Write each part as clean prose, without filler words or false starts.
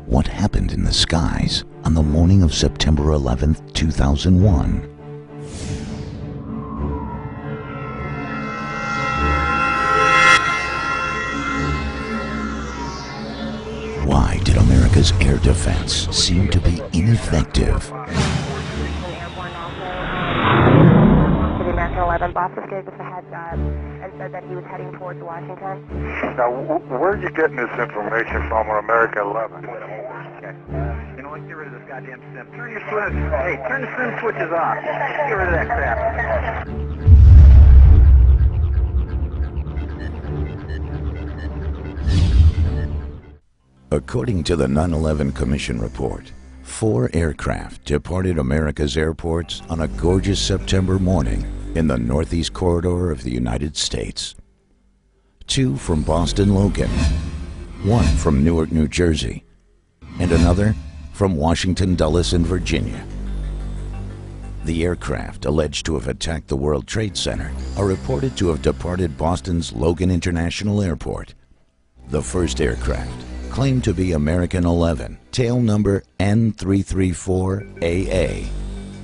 What happened in the skies on the morning of September 11th, 2001? Why did America's air defense seem to be ineffective? The American 11 boss just gave us a heads up and said that he was heading towards Washington. Now, where are you getting this information from, on American 11? Okay. You know what? Get rid of this goddamn sim. Turn your switch. Hey, turn the sim switches off. Get rid of that crap. According to the 9/11 Commission report, 4 aircraft departed America's airports on a gorgeous September morning in the northeast corridor of the United States. 2 from Boston Logan, 1 from Newark, New Jersey, and another from Washington Dulles in Virginia. The aircraft alleged to have attacked the World Trade Center are reported to have departed Boston's Logan International Airport. The first aircraft, claimed to be American 11, tail number N334AA,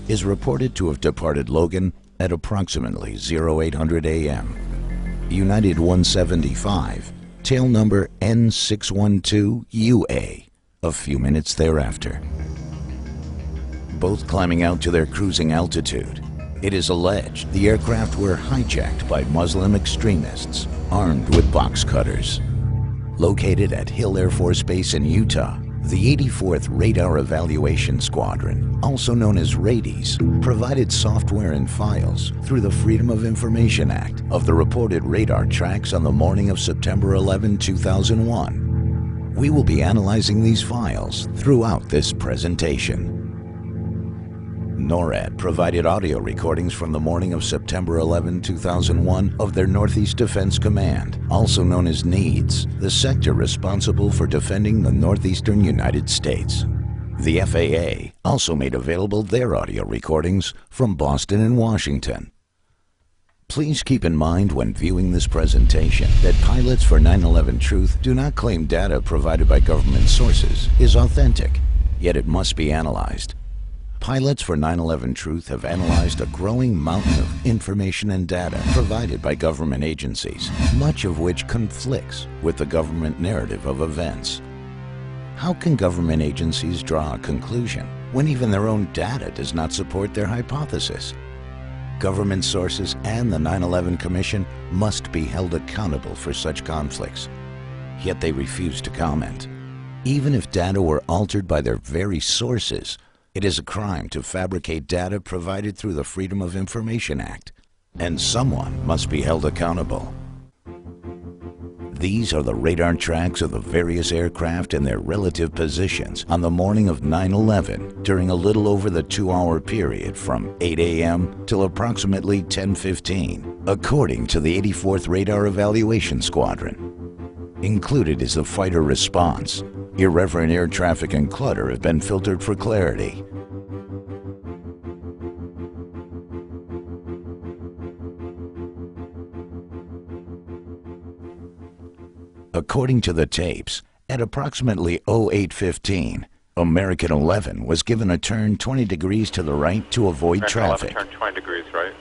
is reported to have departed Logan at approximately 0800 a.m. United 175, tail number N612UA, a few minutes thereafter. Both climbing out to their cruising altitude, it is alleged the aircraft were hijacked by Muslim extremists armed with box cutters. Located at Hill Air Force Base in Utah, the 84th Radar Evaluation Squadron, also known as RADIES, provided software and files through the Freedom of Information Act of the reported radar tracks on the morning of September 11, 2001. We will be analyzing these files throughout this presentation. NORAD provided audio recordings from the morning of September 11, 2001 of their Northeast Defense Command, also known as NEADS, the sector responsible for defending the northeastern United States. The FAA also made available their audio recordings from Boston and Washington. Please keep in mind when viewing this presentation that pilots for 9/11 Truth do not claim data provided by government sources is authentic, yet it must be analyzed. Pilots for 9/11 Truth have analyzed a growing mountain of information and data provided by government agencies, much of which conflicts with the government narrative of events. How can government agencies draw a conclusion when even their own data does not support their hypothesis? Government sources and the 9/11 Commission must be held accountable for such conflicts, yet they refuse to comment. Even if data were altered by their very sources, it is a crime to fabricate data provided through the Freedom of Information Act, and someone must be held accountable. These are the radar tracks of the various aircraft and their relative positions on the morning of 9/11 during a little over the 2-hour period from 8 a.m. till approximately 10:15, according to the 84th Radar Evaluation Squadron. Included is the fighter response. Irreverent air traffic and clutter have been filtered for clarity. According to the tapes, at approximately 08:15, American 11 was given a turn 20 degrees to the right to avoid traffic. Turn 20 degrees right.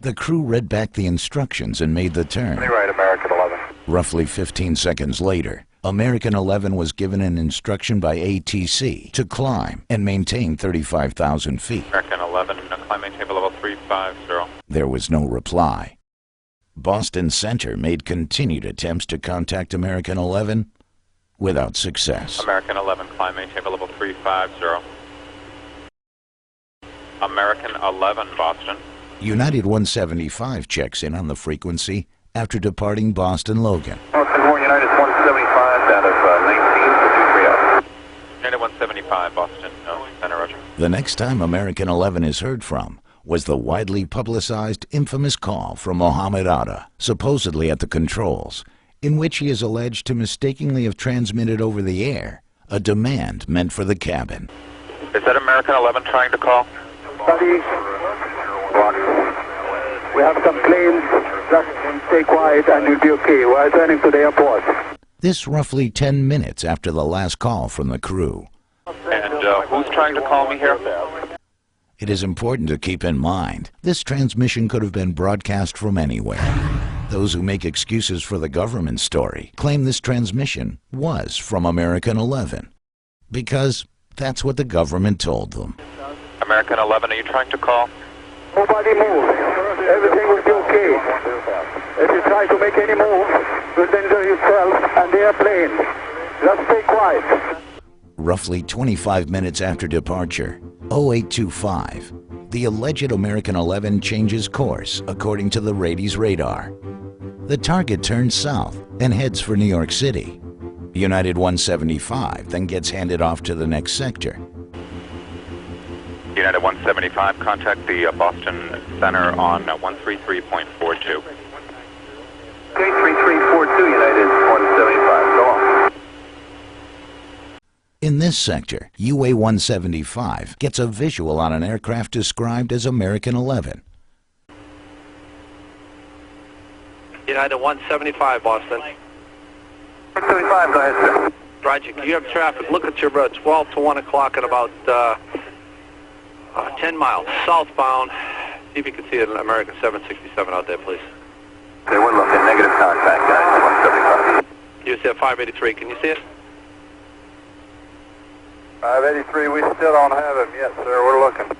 The crew read back the instructions and made the turn. Right, American 11. Roughly 15 seconds later, American 11 was given an instruction by ATC to climb and maintain 35,000 feet. American 11, climb maintain level 350. There was no reply. Boston Center made continued attempts to contact American 11 without success. American 11, climb maintain level 350. American 11, Boston. United 175 checks in on the frequency after departing Boston Logan. United 175 out of 19 for 230. United 175, Boston, Center, Roger. The next time American 11 is heard from was the widely publicized infamous call from Mohammed Atta, supposedly at the controls, in which he is alleged to mistakenly have transmitted over the air a demand meant for the cabin. Is that American 11 trying to call? Buddy, we have some planes. Just stay quiet and you'll be okay. We're turning to the airport. This roughly 10 minutes after the last call from the crew. And who's trying to call me here? It is important to keep in mind, this transmission could have been broadcast from anywhere. Those who make excuses for the government story claim this transmission was from American 11, because that's what the government told them. American 11, are you trying to call? Nobody move. Everything will be okay. If you try to make any move, you'll danger yourself and the airplane. Just stay quiet. Roughly 25 minutes after departure, 0825, the alleged American 11 changes course according to the Rady's radar. The target turns south and heads for New York City. United 175 then gets handed off to the next sector. United 175, contact the Boston Center on 133.42. 3342, United 175. Go on. In this sector, UA 175 gets a visual on an aircraft described as American 11. United 175, Boston. 175, go ahead, sir. Roger, you have traffic. Look at your 12 to 1 o'clock at about 10 miles southbound. See if you can see an American 767 out there, please. Okay, we're looking. Negative contact, guys. 175. You said 583. Can you see it? 583, we still don't have him yet, sir. We're looking.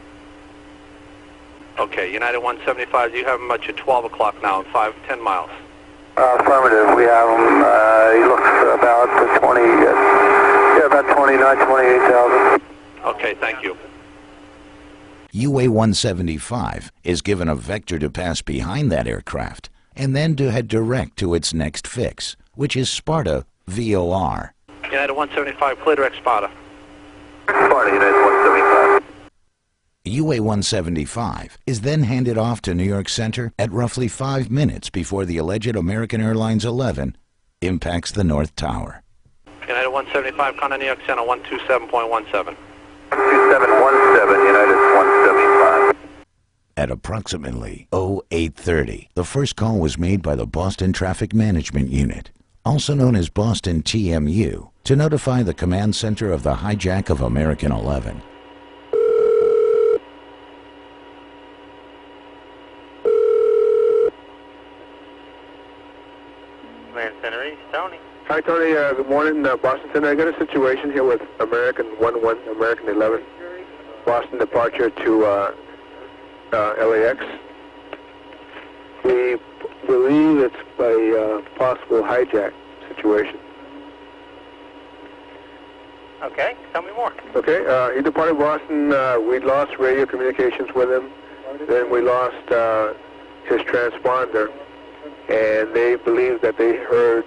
Okay, United 175, you have him at your 12 o'clock now, 10 miles. Affirmative, we have him. He looks about 20, about 29, 28,000. Okay, thank you. UA 175 is given a vector to pass behind that aircraft and then to head direct to its next fix, which is Sparta VOR. United 175, clear direct Sparta. Sparta, United 175. UA 175 is then handed off to New York Center at roughly 5 minutes before the alleged American Airlines 11 impacts the North Tower. United 175, contact New York Center 127.17. 2717, United 175. At approximately 0830, the first call was made by the Boston Traffic Management Unit, also known as Boston TMU, to notify the command center of the hijack of American 11. Command Center East, Tony. Hi, Tony. Good morning, Boston Center. I got a situation here with American 11, American 11, Boston departure to LAX. We believe it's a possible hijack situation. Okay, tell me more. Okay, he departed Boston. We lost radio communications with him. Then we lost his transponder, and they believe that they heard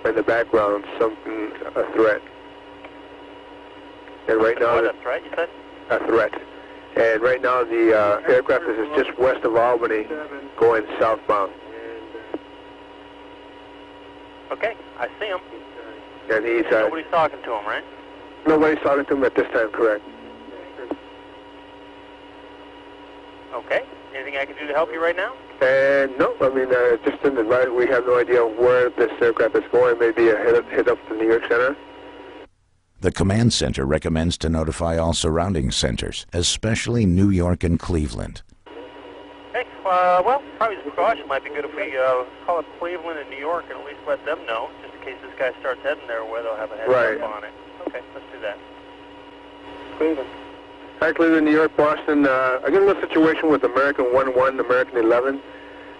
in the background something, a threat. And right now, What, a threat, you said? a threat. And right now the aircraft is just west of Albany, going southbound. Okay, I see him. And he's Nobody's talking to him, right? nobody's talking to him at this time, correct? Okay. Anything I can do to help you right now? And no, I mean, just an advice. We have no idea where this aircraft is going. Maybe a hit up to New York Center. The command center recommends to notify all surrounding centers, especially New York and Cleveland. Okay, well, probably as a precaution might be good if we call up Cleveland and New York and at least let them know, just in case this guy starts heading there where they'll have a heads up on it. Okay, let's do that. Cleveland. Hi, Cleveland, New York, Boston. I got a little situation with American 11, American 11.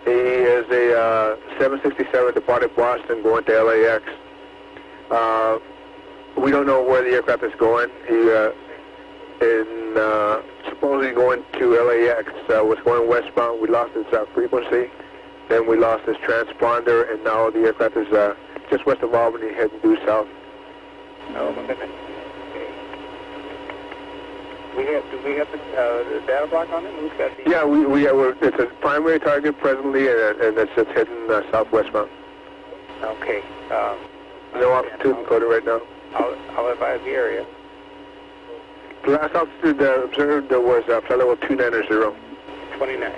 He is a 767 departed Boston going to LAX. We don't know where the aircraft is going. He is supposedly going to LAX. Was going westbound. We lost his frequency. Then we lost his transponder, and now the aircraft is just west of Albany, heading due south. Oh, my goodness. Do we have the data block on it? Yeah, it's a primary target presently, and it's heading southwestbound. Okay. No altitude encoded right now. I'll advise the area. The last altitude observed was flight level 290. 29.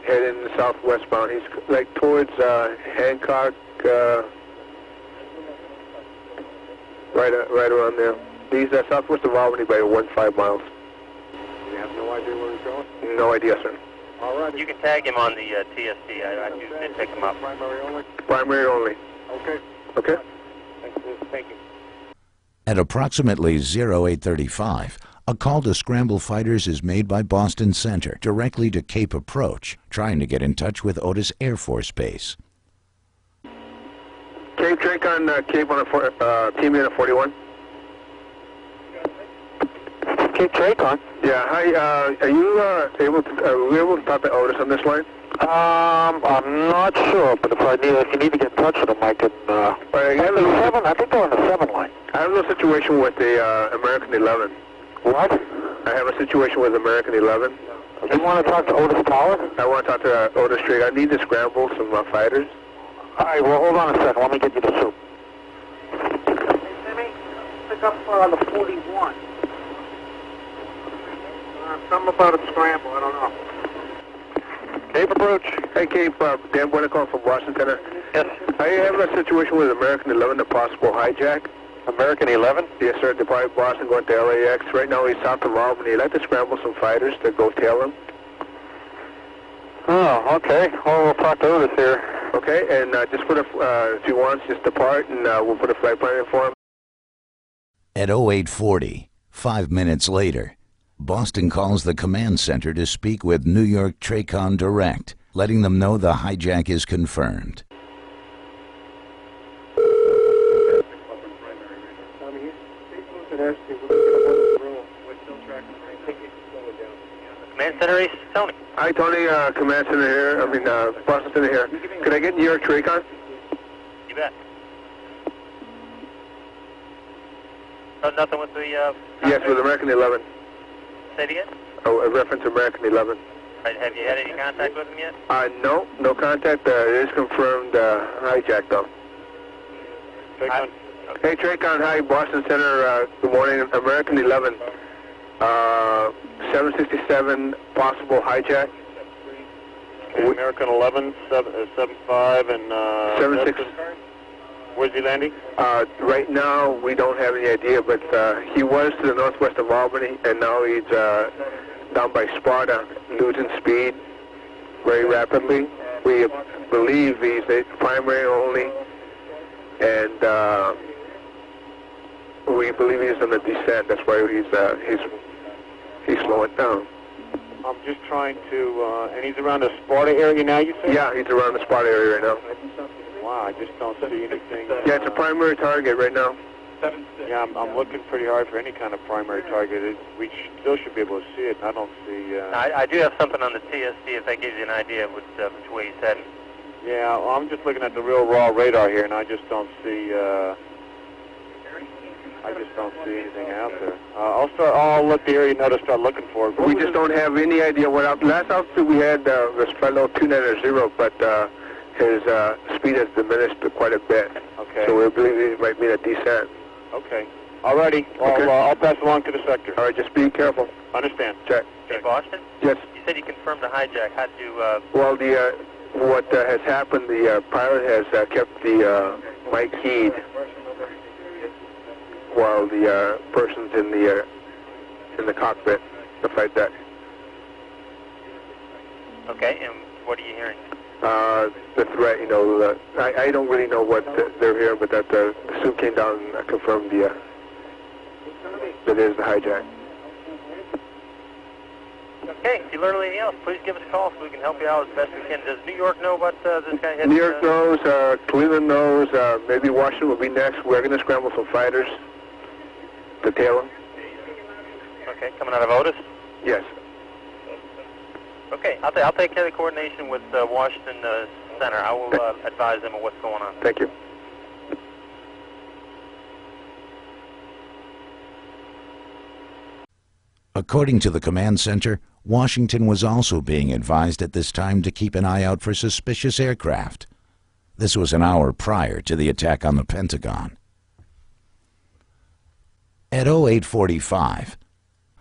Heading southwestbound. He's like towards Hancock, Right around there. He's southwest of Albany by 1.5 miles. You have no idea where he's going? No idea, sir. All right. You can tag him on the TSD. I did pick him up. Primary only? Primary only. Okay. Okay. Thank you. At approximately 0835, a call to scramble fighters is made by Boston Center directly to Cape Approach, trying to get in touch with Otis Air Force Base. Cape Tracon, Cape on a team in a 41. Cape Tracon? Yeah, hi, are you able to talk to Otis on this line? I'm not sure, but if you need to get in touch with them, I can, I think they're on the 7 line. I have a situation with the American 11. What? I have a situation with American 11. You want to talk to Otis Tower? I want to talk to Otis Tracon. I need to scramble some fighters. All right, well, hold on a second. Let me get you the soup. Timmy, pick up on the 41. Something about a scramble, I don't know. Cape Approach. Hey, Cape, Dan Buena from Boston Center. Yes. I have a situation with American 11, a possible hijack. American 11? Yes, sir. Departed Boston going to LAX. Right now he's south of Albany. I'd like to scramble some fighters to go tail him. Oh, okay. Well, we'll talk to Otis here. Okay, and just put if he wants, just depart, and we'll put a flight plan in for him. At 0840, 5 minutes later, Boston calls the command center to speak with New York Tracon Direct, letting them know the hijack is confirmed. Command Center East, Tony. Hi, Tony, command center here. Boston Center here. Could I get New York Tracon? You bet. Oh, nothing with the... Yes, with American 11. Say it again? Oh, a reference to American 11. Right, have you had any contact with him yet? No contact. It is confirmed hijack, though. Tracon. Hey, Tracon, hi, Boston Center, good morning. American 11, 767, possible hijack. Okay, American 11, 75, and... 76. Where's he landing? Right now, we don't have any idea, but he was to the northwest of Albany, and now he's down by Sparta, losing speed very rapidly. We believe he's a primary only, and we believe he's on the descent. That's why he's slowing down. I'm just trying to, and he's around the Sparta area now, you say? Yeah, he's around the Sparta area right now. Wow, I just don't see anything. Yeah, it's a primary target right now. Yeah, I'm looking pretty hard for any kind of primary target. We still should be able to see it. I don't see... I do have something on the TSD if that gives you an idea of which way he's heading. Yeah, well, I'm just looking at the real raw radar here, and I just don't see... anything out there. I'll look the area now to start looking for it. We just don't have any idea what out. Last outfit we had was fellow 290, but his speed has diminished quite a bit. Okay. So we believe it might mean a descent. Okay. Alrighty. Okay. I'll pass along to the sector. All right, just be careful. Understand. Check. Hey, Boston? Yes. You said you confirmed the hijack. How'd you... Well, what has happened, the pilot has kept the mic keyed while the person's in the cockpit, the flight deck. Okay, and what are you hearing? The threat, I don't really know what they're hearing, but that the suit came down and confirmed that it is the hijack. Okay, if you learn anything else, please give us a call so we can help you out as best we can. Does New York know about this guy heading? New York knows, Cleveland knows, maybe Washington will be next. We're going to scramble some fighters to tail him. Okay, coming out of Otis? Yes. Okay, I'll take care of the coordination with Washington Center. I will advise them of what's going on. Thank you. According to the command center, Washington was also being advised at this time to keep an eye out for suspicious aircraft. This was an hour prior to the attack on the Pentagon. At 0845,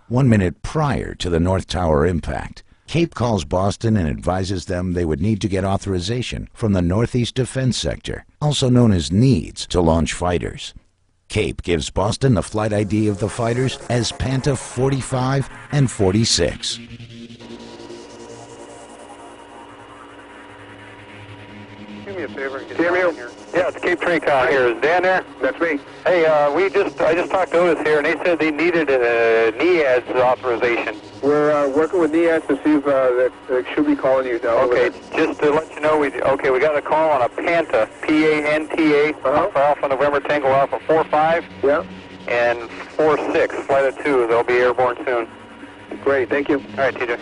1 minute prior to the North Tower impact, Cape calls Boston and advises them they would need to get authorization from the Northeast Defense Sector, also known as NEADS, to launch fighters. CAPE gives Boston the flight ID of the fighters as Panta 45 and 46. Do me a favor. Samuel? Yeah, it's Cape Trincon here. Is Dan there? That's me. Hey, I just talked to Otis here, and they said they needed a NEADS authorization. We're working with NEAS to see if they should be calling you now. Okay, just to let you know, we got a call on a Panta, P-A-N-T-A, for Alpha November Tango Alpha 45 Yeah. and 46, flight of 2. They'll be airborne soon. Great, thank you. All right, TJ.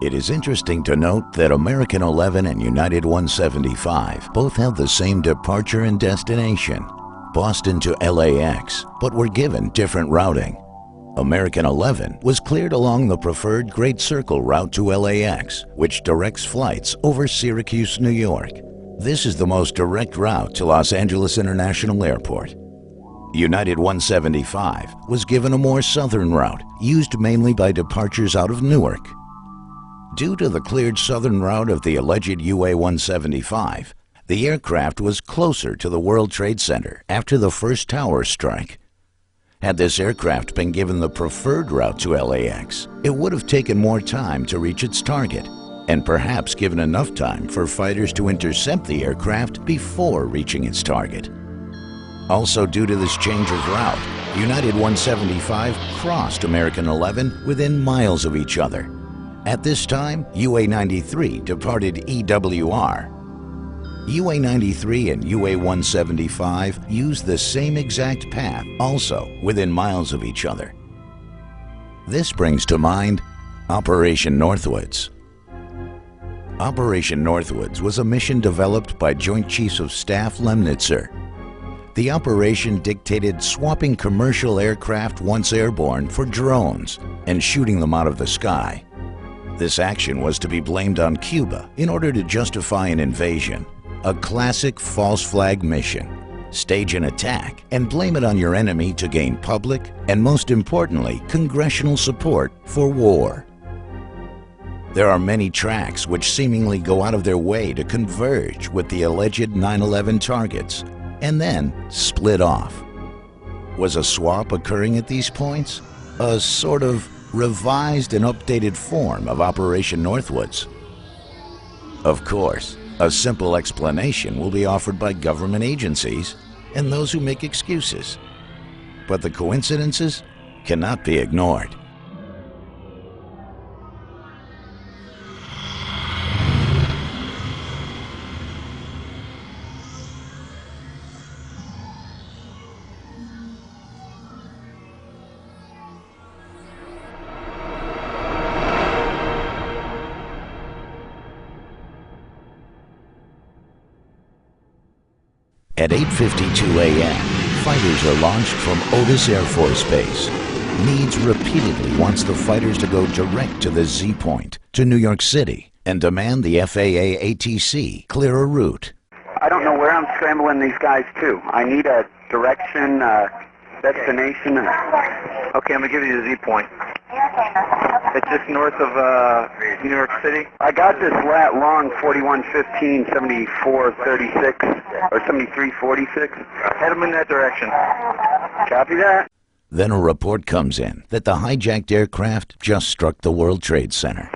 It is interesting to note that American 11 and United 175 both have the same departure and destination, Boston to LAX, but were given different routing. American 11 was cleared along the preferred Great Circle route to LAX, which directs flights over Syracuse, New York. This is the most direct route to Los Angeles International Airport. United 175 was given a more southern route, used mainly by departures out of Newark. Due to the cleared southern route of the alleged UA-175, the aircraft was closer to the World Trade Center after the first tower strike. Had this aircraft been given the preferred route to LAX, it would have taken more time to reach its target, and perhaps given enough time for fighters to intercept the aircraft before reaching its target. Also, due to this change of route, United 175 crossed American 11 within miles of each other. At this time, UA-93 departed EWR. UA-93 and UA-175 used the same exact path, also within miles of each other. This brings to mind Operation Northwoods. Operation Northwoods was a mission developed by Joint Chiefs of Staff Lemnitzer. The operation dictated swapping commercial aircraft once airborne for drones and shooting them out of the sky. This action was to be blamed on Cuba in order to justify an invasion, a classic false flag mission. Stage an attack and blame it on your enemy to gain public and, most importantly, congressional support for war. There are many tracks which seemingly go out of their way to converge with the alleged 9/11 targets and then split off. Was a swap occurring at these points? A sort of revised and updated form of Operation Northwoods? Of course, a simple explanation will be offered by government agencies and those who make excuses. But the coincidences cannot be ignored. At 8:52 a.m., fighters are launched from Otis Air Force Base. Needs repeatedly wants the fighters to go direct to the Z point, to New York City, and demand the FAA ATC clear a route. I don't know where I'm scrambling these guys to. I need a direction, destination. Okay, I'm going to give you the Z point. It's just north of New York City. I got this lat long 4115, 7436, or 7346. Head them in that direction. Copy that. Then a report comes in that the hijacked aircraft just struck the World Trade Center.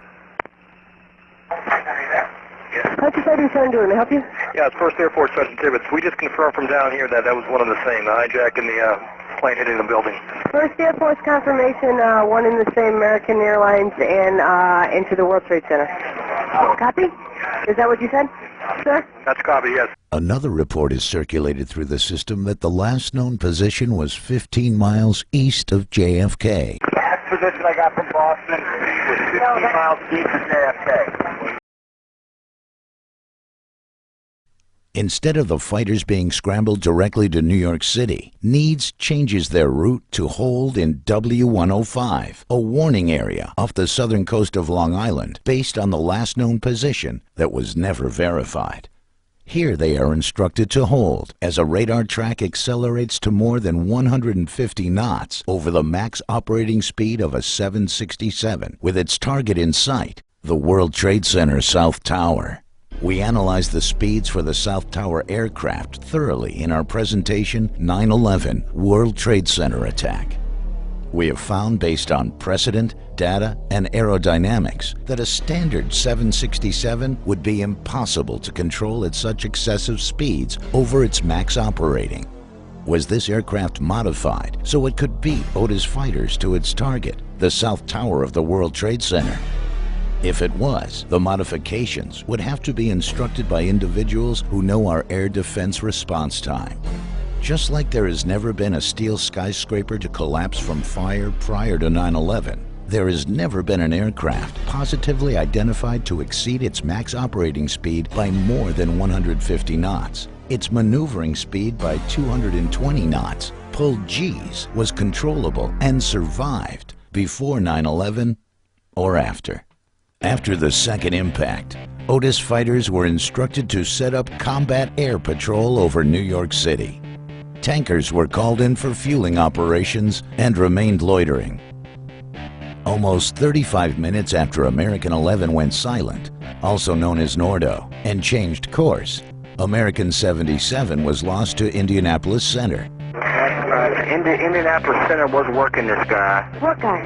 How's your 77 doing? May I help you? Yeah, it's 1st Air Force Sergeant Tibbetts. We just confirmed from down here that was one of the same, the hijack and the plane hitting the building. 1st Air Force confirmation, one in the same American Airlines and into the World Trade Center. Copy? Is that what you said, sir? That's copy, yes. Another report is circulated through the system that the last known position was 15 miles east of JFK. Last position I got from Boston was 15 miles east of JFK. Instead of the fighters being scrambled directly to New York City, Needs changes their route to hold in W105, a warning area off the southern coast of Long Island based on the last known position that was never verified. Here they are instructed to hold as a radar track accelerates to more than 150 knots over the max operating speed of a 767 with its target in sight, the World Trade Center South Tower. We analyzed the speeds for the South Tower aircraft thoroughly in our presentation 9/11 World Trade Center attack. We have found, based on precedent, data, and aerodynamics, that a standard 767 would be impossible to control at such excessive speeds over its max operating. Was this aircraft modified so it could beat Otis fighters to its target, the South Tower of the World Trade Center? If it was, the modifications would have to be instructed by individuals who know our air defense response time. Just like there has never been a steel skyscraper to collapse from fire prior to 9/11, there has never been an aircraft positively identified to exceed its max operating speed by more than 150 knots. Its maneuvering speed by 220 knots, pulled G's, was controllable and survived before 9/11 or after. After the second impact, Otis fighters were instructed to set up combat air patrol over New York City. Tankers were called in for fueling operations and remained loitering. Almost 35 minutes after American 11 went silent, also known as Nordo, and changed course, American 77 was lost to Indianapolis Center. Indianapolis Center was working this guy. What guy?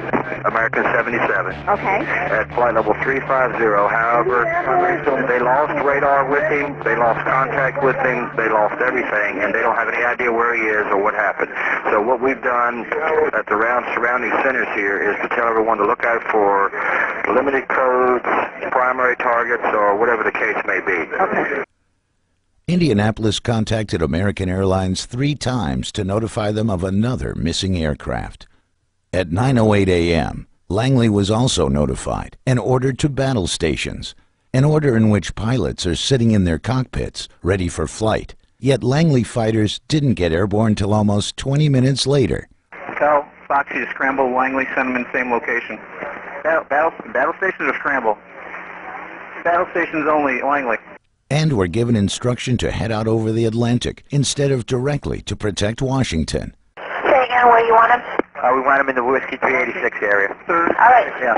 American 77. Okay. At flight level 350. However, they lost radar with him, they lost contact with him, they lost everything, and they don't have any idea where he is or what happened. So what we've done at the surrounding centers here is to tell everyone to look out for limited codes, primary targets, or whatever the case may be. Okay. Indianapolis contacted American Airlines 3 times to notify them of another missing aircraft. At 9:08 a.m., Langley was also notified and ordered to battle stations, an order in which pilots are sitting in their cockpits, ready for flight. Yet Langley fighters didn't get airborne till almost 20 minutes later. Tell Foxy to scramble Langley, send them in the same location. Battle stations or scramble? Battle stations only, Langley. And were given instruction to head out over the Atlantic instead of directly to protect Washington. Say again where you want him? We want him in the Whiskey 386 area. All right. Yeah,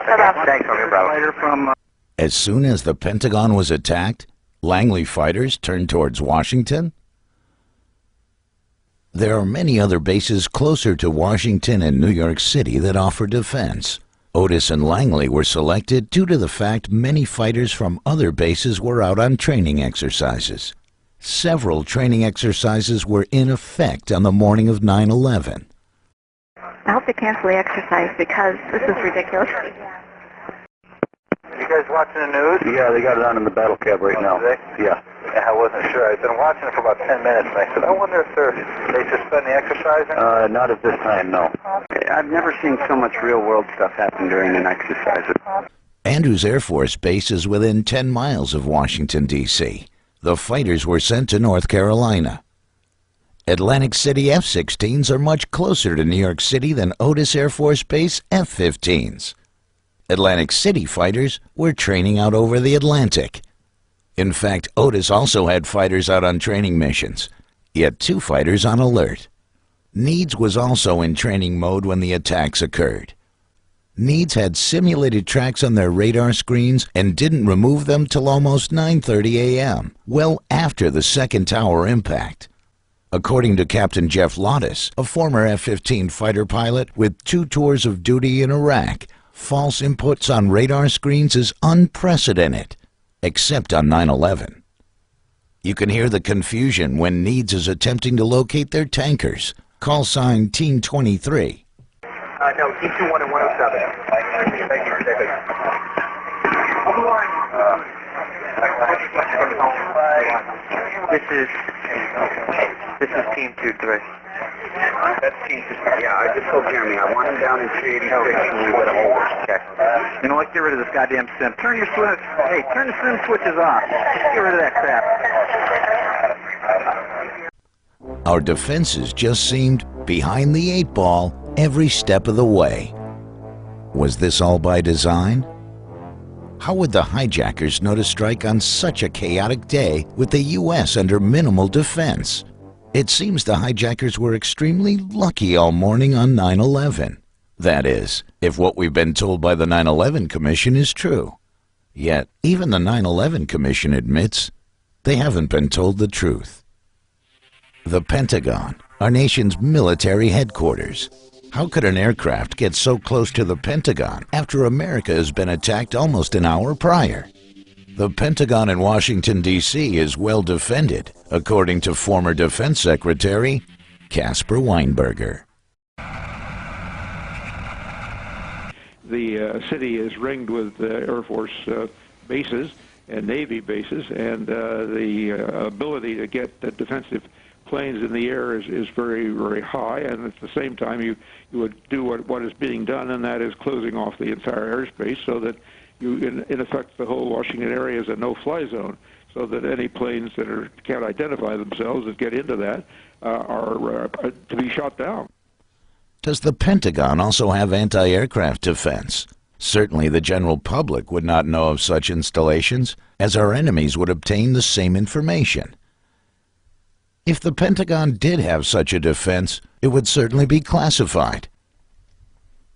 thanks, okay, brother. As soon as the Pentagon was attacked, Langley fighters turned towards Washington. There are many other bases closer to Washington and New York City that offer defense. Otis and Langley were selected due to the fact many fighters from other bases were out on training exercises. Several training exercises were in effect on the morning of 9/11. I hope they cancel the exercise because this is ridiculous. You guys watching the news? Yeah, they got it on in the battle cab right now. Yeah. I wasn't sure. I've been watching it for about 10 minutes, and I said, I wonder if they suspend the exercising? Not at this time, no. Okay, I've never seen so much real-world stuff happen during an exercise. Andrews Air Force Base is within 10 miles of Washington, D.C. The fighters were sent to North Carolina. Atlantic City F-16s are much closer to New York City than Otis Air Force Base F-15s. Atlantic City fighters were training out over the Atlantic. In fact, Otis also had fighters out on training missions. He had 2 fighters on alert. Needs was also in training mode when the attacks occurred. Needs had simulated tracks on their radar screens and didn't remove them till almost 9:30 a.m., well after the second tower impact. According to Captain Jeff Lottis, a former F-15 fighter pilot with 2 tours of duty in Iraq, false inputs on radar screens is unprecedented, except on 9/11. You can hear the confusion when Needs is attempting to locate their tankers. Call sign Team 23. No, Team 21 and 107. Thank you, David. This is Team 23. That's Team 23. Yeah, I just told Jeremy, I want him down in 386 and we let him over. Okay. You know, let's get rid of this goddamn sim. Turn your switch. Hey, turn the sim switches off. Just get rid of that crap. Our defenses just seemed behind the 8 ball every step of the way. Was this all by design? How would the hijackers know to strike on such a chaotic day with the U.S. under minimal defense? It seems the hijackers were extremely lucky all morning on 9/11. That is, if what we've been told by the 9/11 Commission is true. Yet, even the 9/11 Commission admits they haven't been told the truth. The Pentagon, our nation's military headquarters. How could an aircraft get so close to the Pentagon after America has been attacked almost an hour prior? The Pentagon in Washington, D.C. is well defended, according to former Defense Secretary Caspar Weinberger. The city is ringed with Air Force bases and Navy bases, and the ability to get defensive planes in the air is very, very high, and at the same time you would do what is being done, and that is closing off the entire airspace so that you, in effect, the whole Washington area is a no-fly zone, so that any planes that can't identify themselves that get into that are to be shot down. Does the Pentagon also have anti-aircraft defense? Certainly the general public would not know of such installations, as our enemies would obtain the same information. If the Pentagon did have such a defense, it would certainly be classified.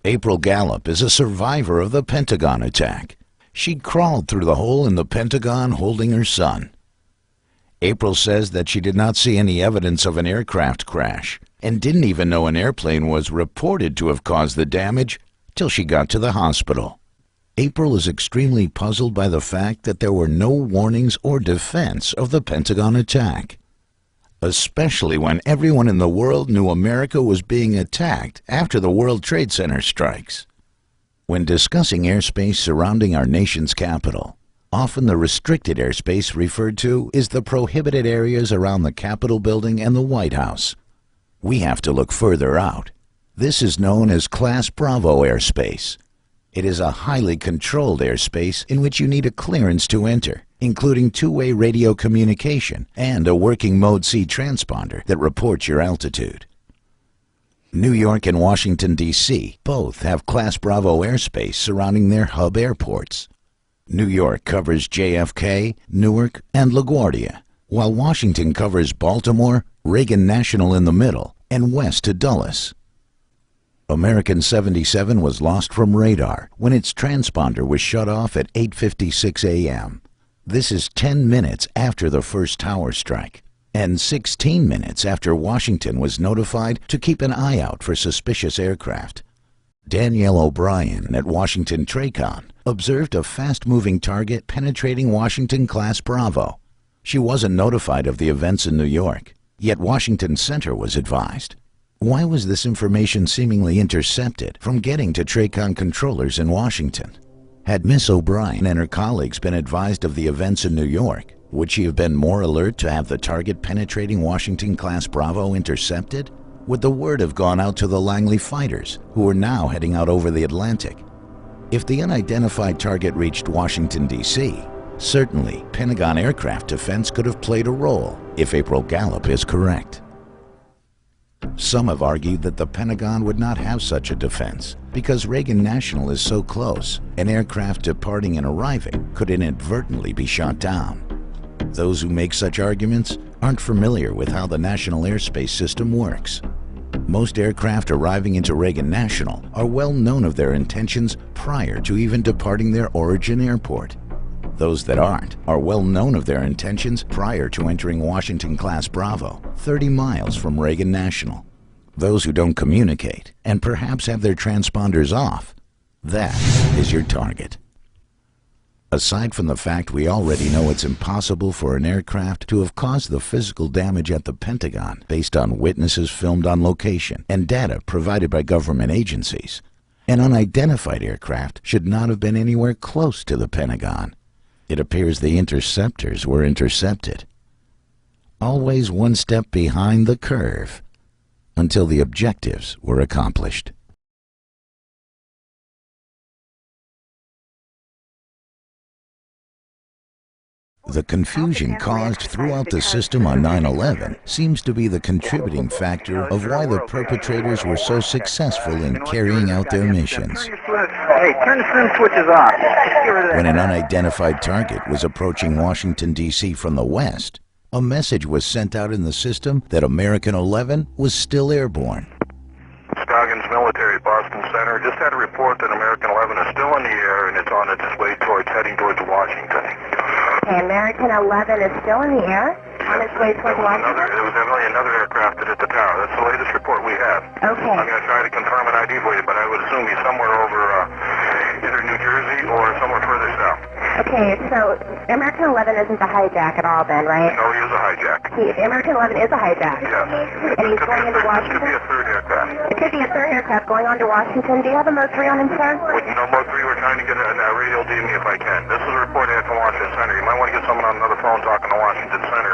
April Gallup is a survivor of the Pentagon attack. She crawled through the hole in the Pentagon holding her son. April says that she did not see any evidence of an aircraft crash and didn't even know an airplane was reported to have caused the damage till she got to the hospital. April is extremely puzzled by the fact that there were no warnings or defense of the Pentagon attack, especially when everyone in the world knew America was being attacked after the World Trade Center strikes. When discussing airspace surrounding our nation's capital, often the restricted airspace referred to is the prohibited areas around the Capitol building and the White House. We have to look further out. This is known as Class Bravo airspace. It is a highly controlled airspace in which you need a clearance to enter, including two-way radio communication and a working Mode C transponder that reports your altitude. New York and Washington, D.C. both have Class Bravo airspace surrounding their hub airports. New York covers JFK, Newark, and LaGuardia, while Washington covers Baltimore, Reagan National in the middle, and west to Dulles. American 77 was lost from radar when its transponder was shut off at 8:56 a.m. This is 10 minutes after the first tower strike, and 16 minutes after Washington was notified to keep an eye out for suspicious aircraft. Danielle O'Brien at Washington TRACON observed a fast-moving target penetrating Washington Class Bravo. She wasn't notified of the events in New York, yet Washington Center was advised. Why was this information seemingly intercepted from getting to TRACON controllers in Washington? Had Miss O'Brien and her colleagues been advised of the events in New York, would she have been more alert to have the target penetrating Washington Class Bravo intercepted? Would the word have gone out to the Langley fighters, who were now heading out over the Atlantic? If the unidentified target reached Washington, D.C., certainly Pentagon aircraft defense could have played a role, if April Gallup is correct. Some have argued that the Pentagon would not have such a defense because Reagan National is so close, an aircraft departing and arriving could inadvertently be shot down. Those who make such arguments aren't familiar with how the national airspace system works. Most aircraft arriving into Reagan National are well known of their intentions prior to even departing their origin airport. Those that aren't are well known of their intentions prior to entering Washington Class Bravo, 30 miles from Reagan National. Those who don't communicate and perhaps have their transponders off, that is your target. Aside from the fact we already know it's impossible for an aircraft to have caused the physical damage at the Pentagon based on witnesses filmed on location and data provided by government agencies, an unidentified aircraft should not have been anywhere close to the Pentagon. It appears the interceptors were intercepted. Always one step behind the curve until the objectives were accomplished. The confusion caused throughout the system on 9/11 seems to be the contributing factor of why the perpetrators were so successful in carrying out their missions. Hey, turn the swim switches off. When an unidentified target was approaching Washington, D.C. from the west, a message was sent out in the system that American 11 was still airborne. Scoggins Military, Boston Center. Just had a report that American 11 is still in the air and it's on its way heading towards Washington. Okay, American 11 is still in the air on its way towards Washington? There was definitely another aircraft that hit the tower. That's the latest report we have. Okay. I'm going to try to confirm an ID for you, but I would assume he's somewhere over either New Jersey or somewhere further south. Okay, so American 11 isn't the hijack at all then, right? No, he is a hijack. American 11 is a hijack? Yes. And he's going into Washington? It could be a third aircraft. It could be a third aircraft going on to Washington. Do you have a Mode 3 on him, sir? No, Mode 3, we're trying to get a radio DME if I can. This is a report I had from Washington Center. You might want to get someone on another phone talking to Washington Center,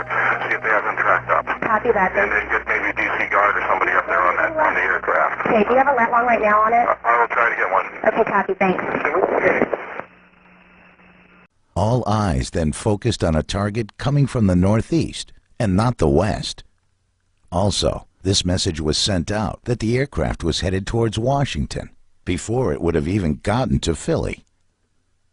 see if they have him tracked up. Copy that. And then get maybe DC Guard or somebody up there on the aircraft. Okay, do you have a lat long right now on it? I will try to get one. Okay, copy, thanks. All eyes then focused on a target coming from the northeast and not the west. Also, this message was sent out that the aircraft was headed towards Washington before it would have even gotten to Philly.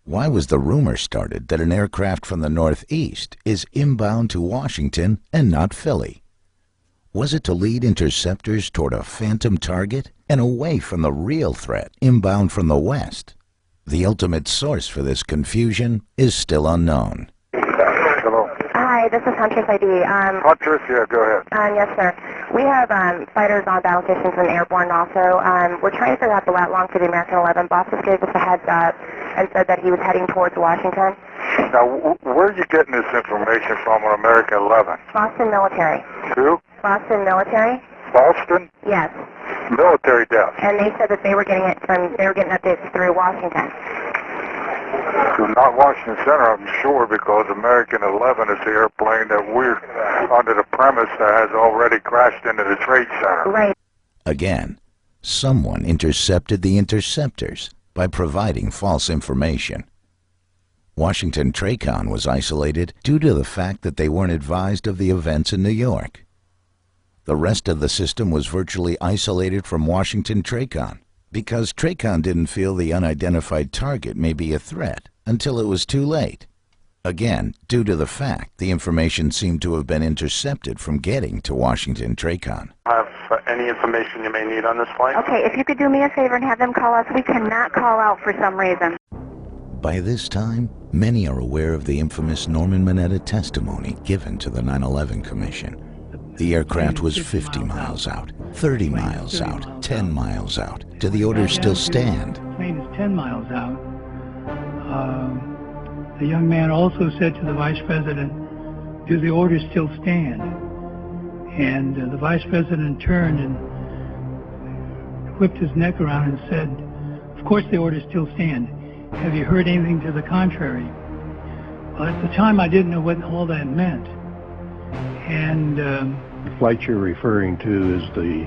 Why was the rumor started that an aircraft from the northeast is inbound to Washington and not Philly? Was it to lead interceptors toward a phantom target and away from the real threat inbound from the west? The ultimate source for this confusion is still unknown. Hello. Hi, this is Huntress ID. Huntress, yeah, go ahead. Yes, sir. We have fighters on battle stations and airborne also. We're trying to figure out the lat long for the American 11. Bosses gave us a heads up and said that he was heading towards Washington. Now, where are you getting this information from on American 11? Boston military. Who? Boston military? Boston? Yes. Military desk. And they said that they were getting updates through Washington. So not Washington Center, I'm sure, because American 11 is the airplane that we're under the premise that has already crashed into the Trade Center. Right. Again, someone intercepted the interceptors by providing false information. Washington TRACON was isolated due to the fact that they weren't advised of the events in New York. The rest of the system was virtually isolated from Washington TRACON because TRACON didn't feel the unidentified target may be a threat until it was too late. Again, due to the fact the information seemed to have been intercepted from getting to Washington TRACON. Have any information you may need on this flight? Okay, if you could do me a favor and have them call us. We cannot call out for some reason. By this time, many are aware of the infamous Norman Mineta testimony given to the 9/11 Commission. The aircraft was 50 miles out, 30 miles out, 10 miles out. Do the orders still stand? The plane is 10 miles out. The young man also said to the Vice President, do the orders still stand? And the Vice President turned and whipped his neck around and said, of course the orders still stand. Have you heard anything to the contrary? Well, at the time I didn't know what all that meant. And the flight you're referring to is the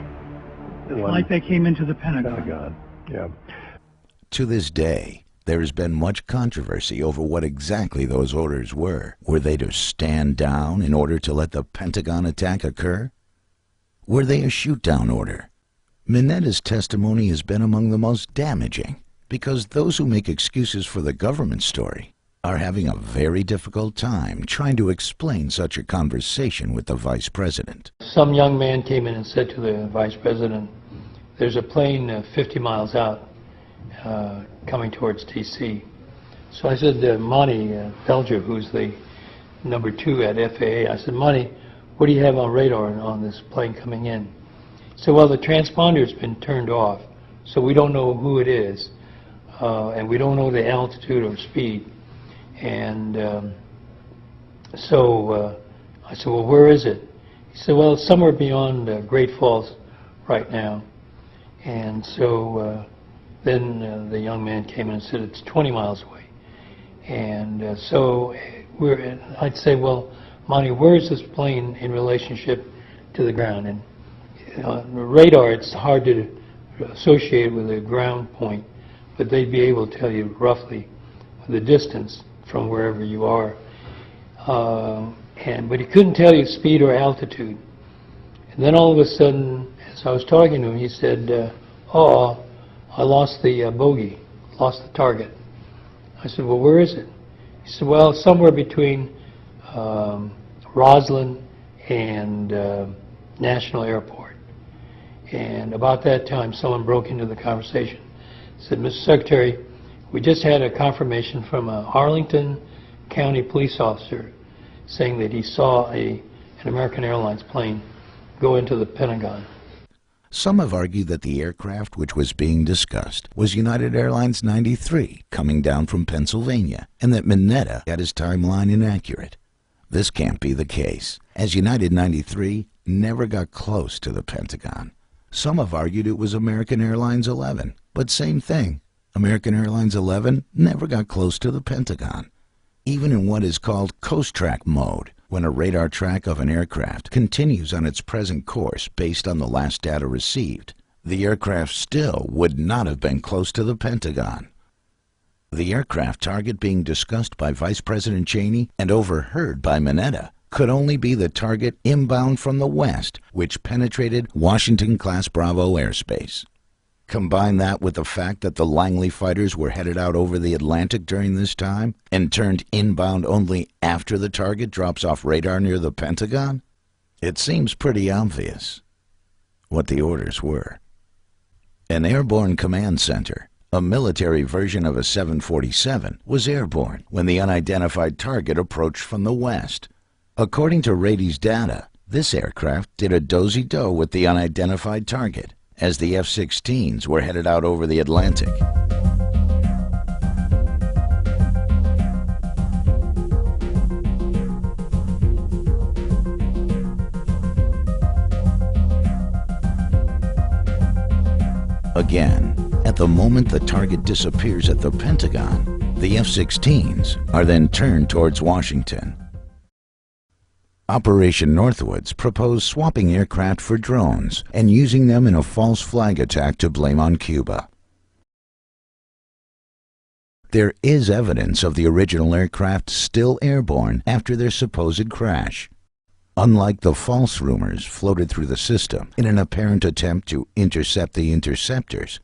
flight that came into the Pentagon. Yeah. To this day, there has been much controversy over what exactly those orders were. Were they to stand down in order to let the Pentagon attack occur? Were they a shoot-down order? Mineta's testimony has been among the most damaging because those who make excuses for the government story are having a very difficult time trying to explain such a conversation with the Vice President. Some young man came in and said to the Vice President, there's a plane 50 miles out coming towards D.C. So I said to Monty Belger, who's the number 2 at FAA, I said, Monty, what do you have on radar on this plane coming in? He said, well, the transponder's been turned off, so we don't know who it is, and we don't know the altitude or speed. And so I said, well, where is it? He said, well, it's somewhere beyond Great Falls right now. And so then the young man came in and said, it's 20 miles away. And so I'd say, well, Monty, where is this plane in relationship to the ground? And radar, it's hard to associate with a ground point, but they'd be able to tell you roughly the distance from wherever you are. but he couldn't tell you speed or altitude. And then all of a sudden, as I was talking to him, he said, "Oh, I lost the bogey, lost the target." I said, "Well, where is it?" He said, "Well, somewhere between Roslyn and National Airport." And about that time, someone broke into the conversation. Said, "Mr. Secretary, we just had a confirmation from a Arlington County police officer saying that he saw an American Airlines plane go into the Pentagon." Some have argued that the aircraft which was being discussed was United Airlines 93 coming down from Pennsylvania, and that Mineta had his timeline inaccurate. This can't be the case, as United 93 never got close to the Pentagon. Some have argued it was American Airlines 11, but same thing. American Airlines 11 never got close to the Pentagon. Even in what is called coast track mode, when a radar track of an aircraft continues on its present course based on the last data received, the aircraft still would not have been close to the Pentagon. The aircraft target being discussed by Vice President Cheney and overheard by Mineta could only be the target inbound from the west, which penetrated Washington-class Bravo airspace. Combine that with the fact that the Langley fighters were headed out over the Atlantic during this time and turned inbound only after the target drops off radar near the Pentagon, it seems pretty obvious what the orders were. An airborne command center, a military version of a 747, was airborne when the unidentified target approached from the west. According to Rady's data, this aircraft did a dozy-do with the unidentified target as the F-16s were headed out over the Atlantic. Again, at the moment the target disappears at the Pentagon, the F-16s are then turned towards Washington. Operation Northwoods proposed swapping aircraft for drones and using them in a false flag attack to blame on Cuba. There is evidence of the original aircraft still airborne after their supposed crash. Unlike the false rumors floated through the system in an apparent attempt to intercept the interceptors,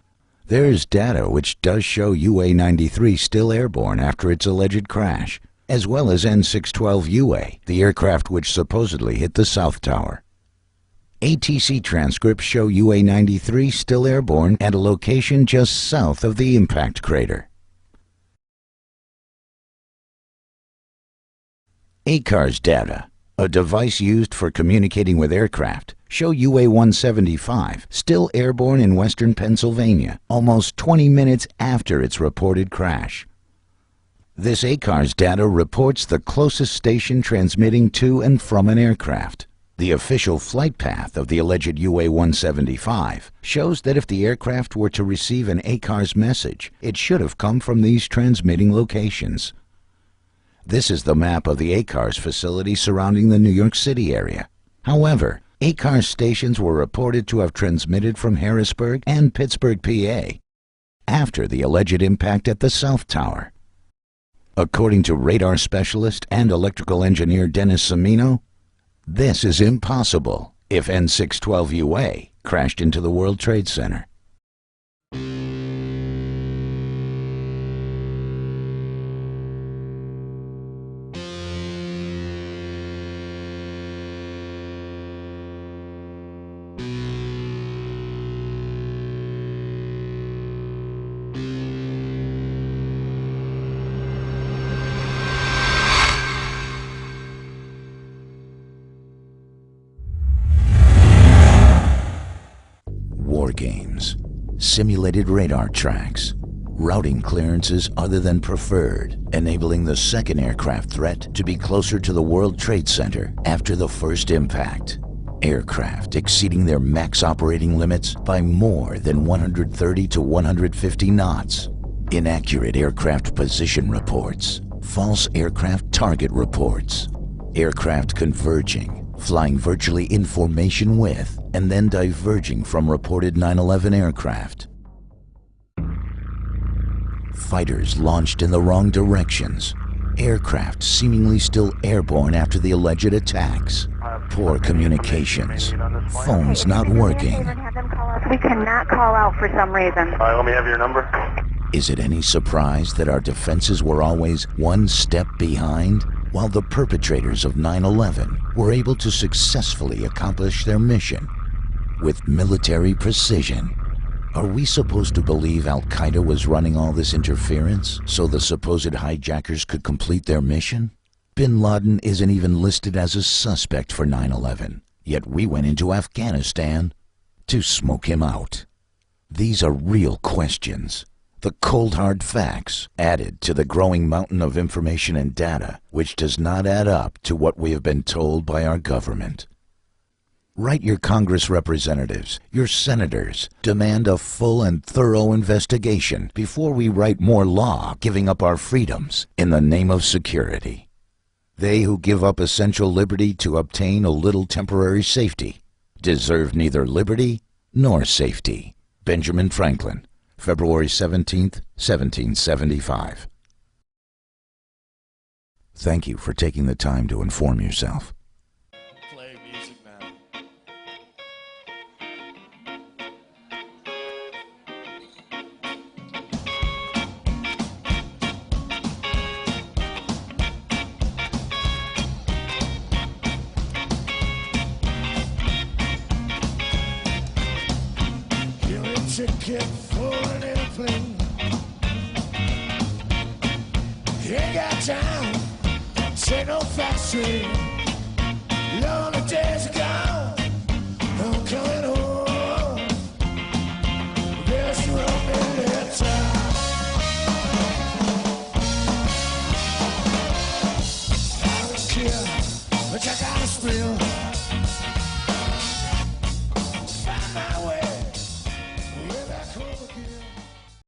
there is data which does show UA-93 still airborne after its alleged crash, as well as N612UA, the aircraft which supposedly hit the South Tower. ATC transcripts show UA-93 still airborne at a location just south of the impact crater. ACARS data, a device used for communicating with aircraft, show UA-175 still airborne in western Pennsylvania, almost 20 minutes after its reported crash. This ACARS data reports the closest station transmitting to and from an aircraft. The official flight path of the alleged UA-175 shows that if the aircraft were to receive an ACARS message, it should have come from these transmitting locations. This is the map of the ACARS facility surrounding the New York City area. However, ACARS stations were reported to have transmitted from Harrisburg and Pittsburgh, PA, after the alleged impact at the South Tower. According to radar specialist and electrical engineer Dennis Cimino, this is impossible if N612UA crashed into the World Trade Center. War games, simulated radar tracks, routing clearances other than preferred, enabling the second aircraft threat to be closer to the World Trade Center after the first impact. Aircraft exceeding their max operating limits by more than 130 to 150 knots. Inaccurate aircraft position reports, false aircraft target reports, aircraft converging, flying virtually in formation with, and then diverging from reported 9/11 aircraft. Fighters launched in the wrong directions, Aircraft seemingly still airborne after the alleged attacks. Poor communications. Phones not working. We cannot call out for some reason. All right, let me have your number. Is it any surprise that our defenses were always one step behind? While the perpetrators of 9/11 were able to successfully accomplish their mission with military precision. Are we supposed to believe Al-Qaeda was running all this interference so the supposed hijackers could complete their mission? Bin Laden isn't even listed as a suspect for 9/11, yet we went into Afghanistan to smoke him out. These are real questions. The cold hard facts added to the growing mountain of information and data, which does not add up to what we have been told by our government. Write your Congress representatives, your senators, demand a full and thorough investigation before we write more law giving up our freedoms in the name of security. They who give up essential liberty to obtain a little temporary safety deserve neither liberty nor safety. Benjamin Franklin, February 17th, 1775. Thank you for taking the time to inform yourself. Play music now. Give a ticket for an airplane. Ain't got time, say no fast train. Lonely days are gone, I'm coming home. Guess you wrote me a letter. I don't care, but I gotta spill.